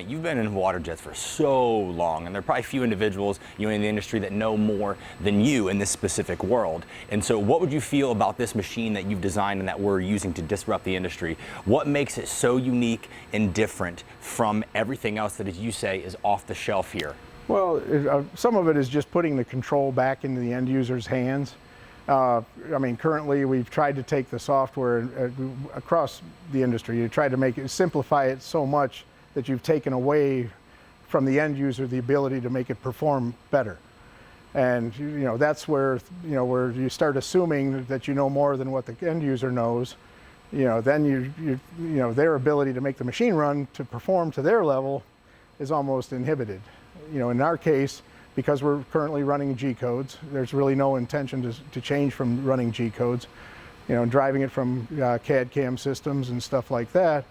You've been in water jets for so long, and there are probably few individuals in the industry that know more than you in this specific world. And so what would you feel about this machine that you've designed and that we're using to disrupt the industry? What makes it so unique and different from everything else that, as you say, is off the shelf here? Well, some of it is just putting the control back into the end user's hands. I mean, currently we've tried to take the software across the industry. You try to make it, simplify it so much that you've taken away from the end user the ability to make it perform better. And that's where where you start assuming that you know more than what the end user knows. Then their ability to make the machine run to perform to their level is almost inhibited. In our case, because we're currently running G codes, there's really no intention to change from running G codes. Driving it from CAD CAM systems and stuff like that,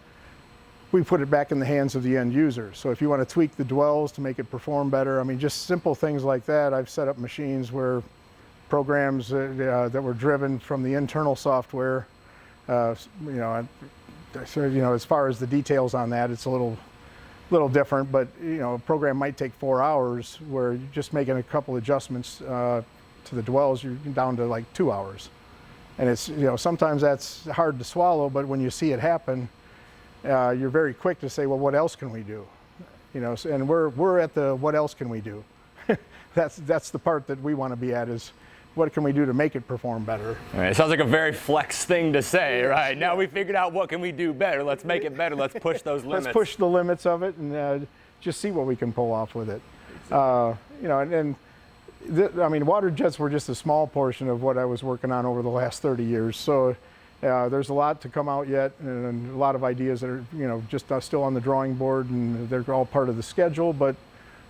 we put it back in the hands of the end user. So if you want to tweak the dwells to make it perform better, I mean, just simple things like that. I've set up machines where programs that were driven from the internal software, as far as the details on that, it's a little different, but a program might take 4 hours where you're just making a couple adjustments to the dwells, you're down to like 2 hours. And it's, sometimes that's hard to swallow, but when you see it happen, you're very quick to say, well, what else can we do? And we're at the what else can we do? That's the part that we want to be at, is what can we do to make it perform better? All right, it sounds like a very flex thing to say, right? Now we figured out what can we do better. Let's make it better. Let's push those limits. Let's push the limits of it and just see what we can pull off with it. I mean, water jets were just a small portion of what I was working on over the last 30 years. So there's a lot to come out yet, and a lot of ideas that are just still on the drawing board, and they're all part of the schedule, but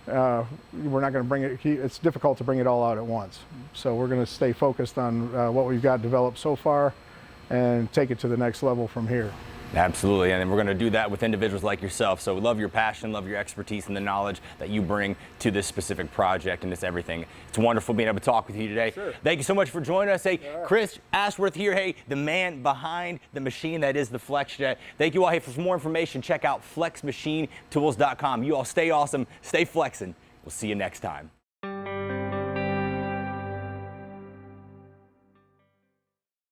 we're not going to bring it, it's difficult to bring it all out at once. So we're going to stay focused on what we've got developed so far and take it to the next level from here. Absolutely, and we're going to do that with individuals like yourself. So we love your passion, love your expertise, and the knowledge that you bring to this specific project, and it's everything. It's wonderful being able to talk with you today. Sure. Thank you so much for joining us. Hey, Chris Ashworth here, hey, the man behind the machine that is the FlexJet. Thank you all. Hey, for more information, check out flexmachinetools.com. You all stay awesome, stay flexing. We'll see you next time.